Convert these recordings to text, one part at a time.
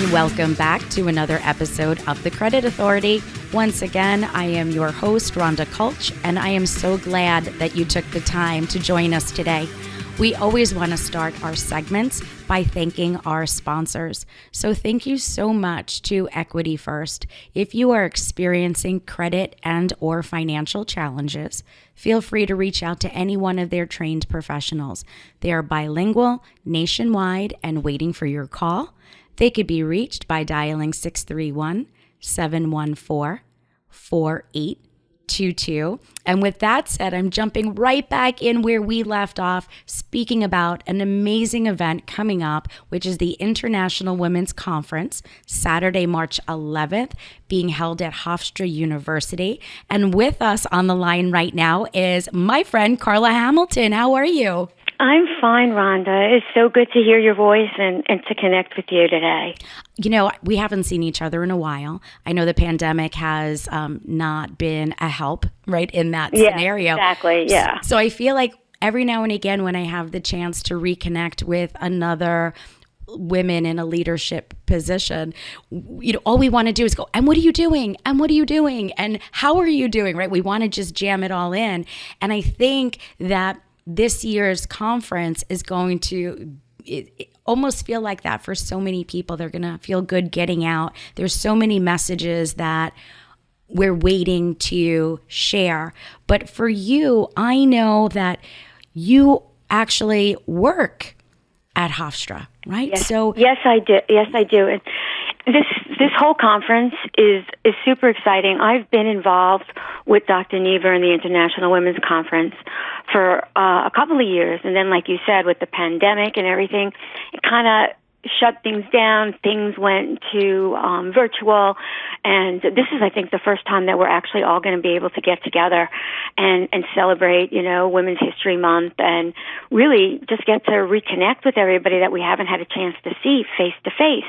and welcome back to another episode of The Credit Authority. Once again, I am your host, Rhonda Kulch, and I am so glad that you took the time to join us today. We always want to start our segments by thanking our sponsors. So thank you so much to Equity First. If you are experiencing credit and or financial challenges, feel free to reach out to any one of their trained professionals. They are bilingual, nationwide, and waiting for your call. They could be reached by dialing 631-714-4822. And with that said, I'm jumping right back in where we left off, speaking about an amazing event coming up, which is the International Women's Conference, Saturday, March 11th, being held at Hofstra University. And with us on the line right now is my friend, Carla Hamilton. How are you? I'm fine, Rhonda. It's so good to hear your voice and to connect with you today. You know, we haven't seen each other in a while. I know the pandemic has not been a help, right, in that scenario. Exactly, yeah. So I feel like every now and again when I have the chance to reconnect with another women in a leadership position, you know, all we want to do is go, and what are you doing? And what are you doing? And how are you doing, right? We want to just jam it all in. And I think that this year's conference is going to almost feel like that for so many people. They're going to feel good getting out. There's so many messages that we're waiting to share. But for you, I know that you actually work at Hofstra, right? Yes. Yes, I do. Yes, I do. And this whole conference is super exciting. I've been involved with Dr. Neva in the International Women's Conference for a couple of years, and then, like you said, with the pandemic and everything, it kind of shut things down. Things went to virtual, and this is, I think, the first time that we're actually all going to be able to get together and celebrate, you know, Women's History Month, and really just get to reconnect with everybody that we haven't had a chance to see face to face.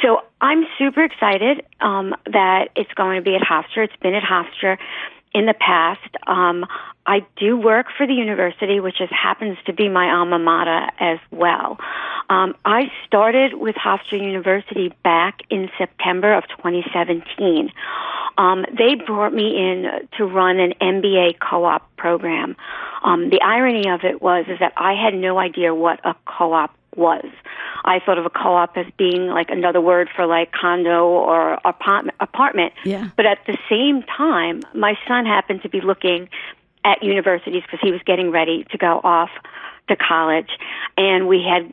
So I'm super excited that it's going to be at Hofstra. It's been at Hofstra in the past. I do work for the university, which happens to be my alma mater as well. I started with Hofstra University back in September of 2017. They brought me in to run an MBA co-op program. The irony of it is that I had no idea what a co-op was. I thought of a co-op as being like another word for like condo or apartment. Yeah. But at the same time, my son happened to be looking at universities because he was getting ready to go off to college. And we had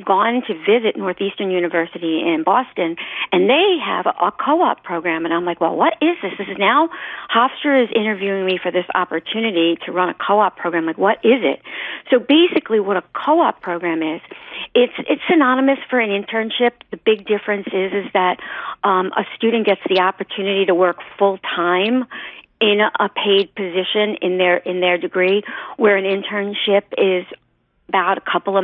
gone to visit Northeastern University in Boston, and they have a co-op program. And I'm like, well, what is this? This is now Hofstra is interviewing me for this opportunity to run a co-op program. Like, what is it? So basically what a co-op program is, it's synonymous for an internship. The big difference is that a student gets the opportunity to work full-time in a paid position in their degree, where an internship is about a couple of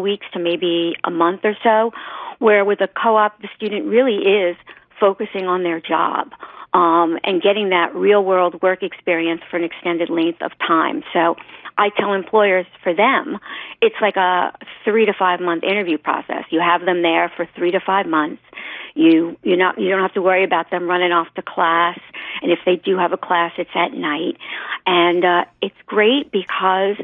weeks to maybe a month or so, where with a co-op, the student really is focusing on their job and getting that real-world work experience for an extended length of time. So I tell employers for them, it's like a 3 to 5 month interview process. You have them there for 3 to 5 months. You don't have to worry about them running off to class, and if they do have a class, it's at night. And it's great because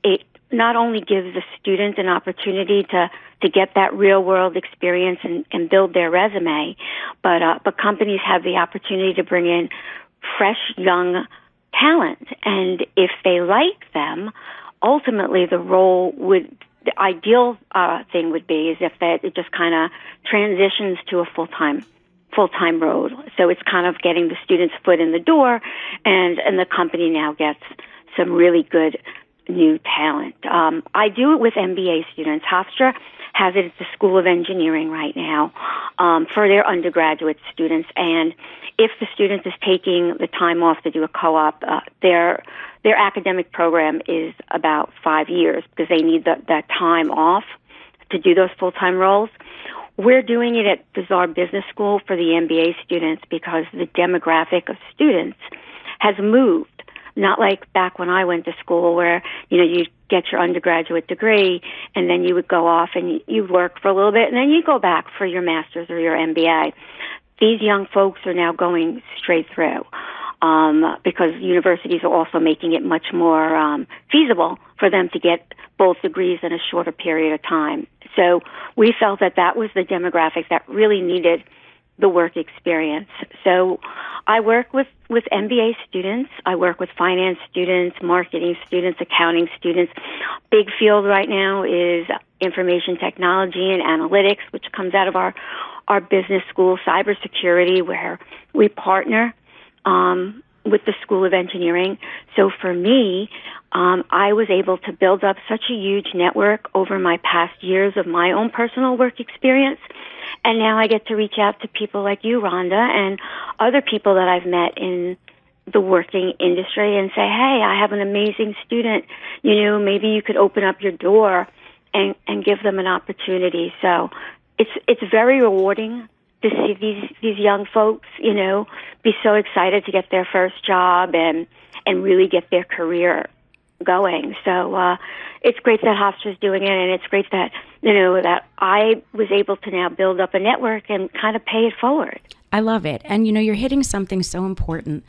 it not only gives the student an opportunity to get that real world experience and build their resume, but companies have the opportunity to bring in fresh young talent, and if they like them, ultimately the ideal thing would be is if it just kind of transitions to a full-time role. So it's kind of getting the student's foot in the door, and the company now gets some really good new talent. I do it with MBA students. Hofstra has it at the School of Engineering right now for their undergraduate students. And if the student is taking the time off to do a co-op, their academic program is about 5 years because they need that time off to do those full-time roles. We're doing it at the Zarb Business School for the MBA students because the demographic of students has moved. Not like back when I went to school where, you get your undergraduate degree, and then you would go off and you'd work for a little bit, and then you go back for your master's or your MBA. These young folks are now going straight through because universities are also making it much more feasible for them to get both degrees in a shorter period of time. So we felt that that was the demographic that really needed the work experience. So I work with MBA students. I work with finance students, marketing students, accounting students. Big field right now is information technology and analytics, which comes out of our business school, cybersecurity, where we partner with the School of Engineering. So for me, I was able to build up such a huge network over my past years of my own personal work experience. And now I get to reach out to people like you, Rhonda, and other people that I've met in the working industry and say, hey, I have an amazing student. Maybe you could open up your door and give them an opportunity. So it's very rewarding to see these young folks, be so excited to get their first job and really get their career going. So it's great that Hofstra's doing it, and it's great that that I was able to now build up a network and kind of pay it forward. I love it. And you're hitting something so important.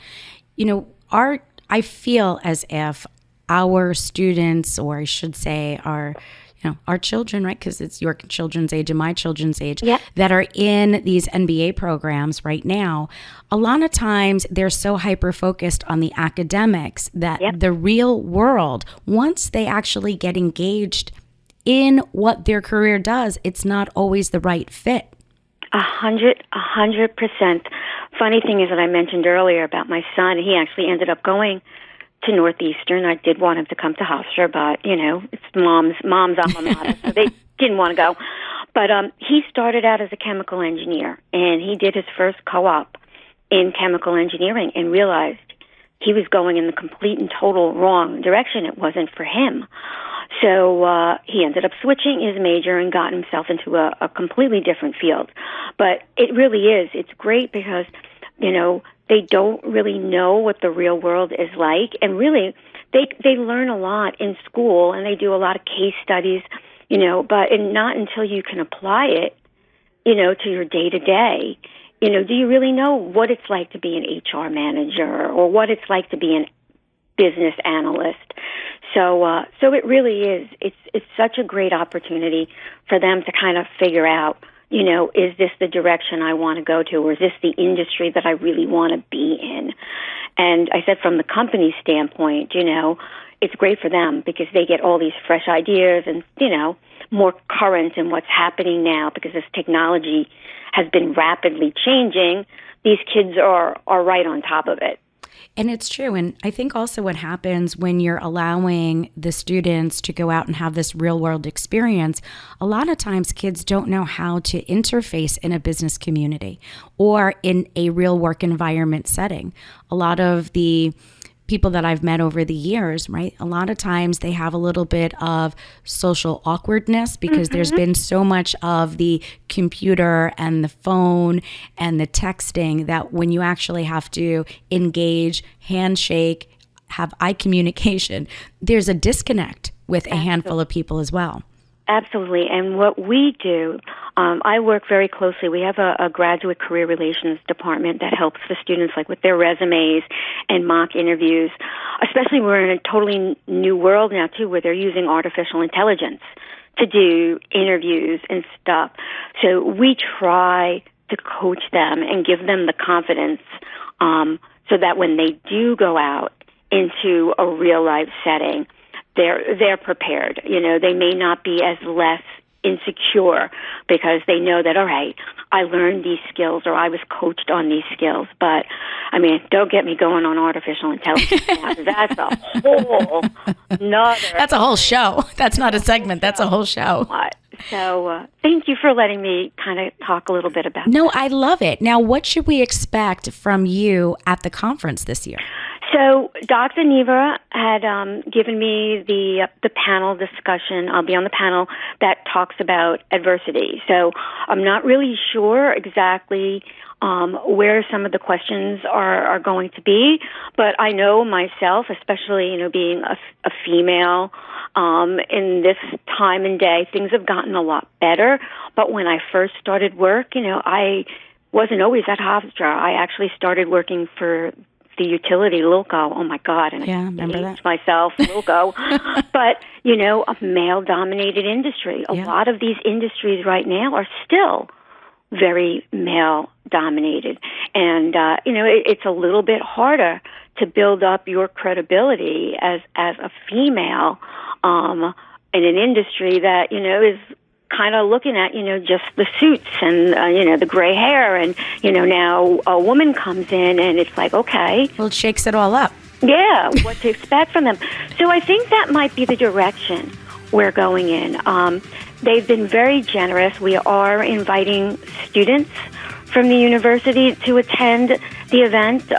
I feel as if our students, or I should say our children, right? Because it's your children's age and my children's age, yep, that are in these MBA programs right now. A lot of times they're so hyper-focused on the academics that yep, the real world, once they actually get engaged in what their career does, it's not always the right fit. 100%. Funny thing is that I mentioned earlier about my son, he actually ended up going to Northeastern. I did want him to come to Hofstra, but it's mom's alma mater, so they didn't want to go. But he started out as a chemical engineer, and he did his first co-op in chemical engineering and realized he was going in the complete and total wrong direction. It wasn't for him. So he ended up switching his major and got himself into a completely different field. But it really is. It's great because, they don't really know what the real world is like. And really, they learn a lot in school, and they do a lot of case studies, but not until you can apply it, to your day-to-day, do you really know what it's like to be an HR manager or what it's like to be a business analyst. So it really is. It's such a great opportunity for them to kind of figure out, is this the direction I want to go to, or is this the industry that I really want to be in? And I said from the company standpoint, it's great for them because they get all these fresh ideas and, more current in what's happening now because this technology has been rapidly changing. These kids are right on top of it. And it's true. And I think also what happens when you're allowing the students to go out and have this real world experience, a lot of times kids don't know how to interface in a business community or in a real work environment setting. A lot of the people that I've met over the years, right? A lot of times they have a little bit of social awkwardness because there's been so much of the computer and the phone and the texting that when you actually have to engage, handshake, have eye communication, there's a disconnect with a handful of people as well. Absolutely. And what we do, I work very closely. We have a graduate career relations department that helps the students like with their resumes and mock interviews, especially we're in a totally new world now too where they're using artificial intelligence to do interviews and stuff. So we try to coach them and give them the confidence so that when they do go out into a real life setting, they're prepared. They may not be as less insecure because they know that, all right, I learned these skills or I was coached on these skills. But, don't get me going on artificial intelligence. That's a whole nother. That's a whole show. That's not a segment. That's a whole show. So thank you for letting me kind of talk a little bit about No, I love it. Now, what should we expect from you at the conference this year? So Dr. Neva had given me the panel discussion. I'll be on the panel that talks about adversity. So I'm not really sure exactly where some of the questions are going to be, but I know myself, especially being a female in this time and day, things have gotten a lot better. But when I first started work, I wasn't always at Hofstra. I actually started working for the utility Lilco. Oh my God! And I remember that myself, Lilco. But a male-dominated industry. A lot of these industries right now are still very male-dominated, and it's a little bit harder to build up your credibility as a female in an industry that is kind of looking at just the suits and the gray hair, and now a woman comes in and it's like, okay, well, it shakes it all up. Yeah, what to expect from them. So I think that might be the direction we're going in. They've been very generous. We are inviting students from the university to attend the event.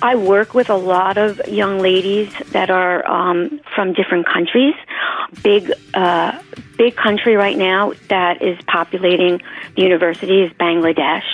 I work with a lot of young ladies that are from different countries. Big country right now that is populating the university is Bangladesh.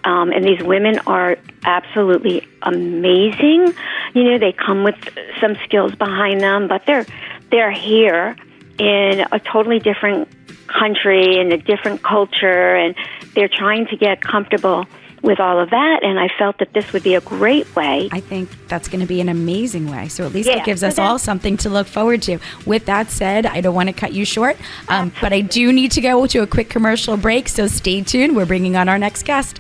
And these women are absolutely amazing. They come with some skills behind them, but they're here in a totally different country and a different culture, and they're trying to get comfortable with all of that, and I felt that this would be a great way. I think that's going to be an amazing way. So at least it gives us all something to look forward to. With that said, I don't want to cut you short, but I do need to go to a quick commercial break, so stay tuned. We're bringing on our next guest.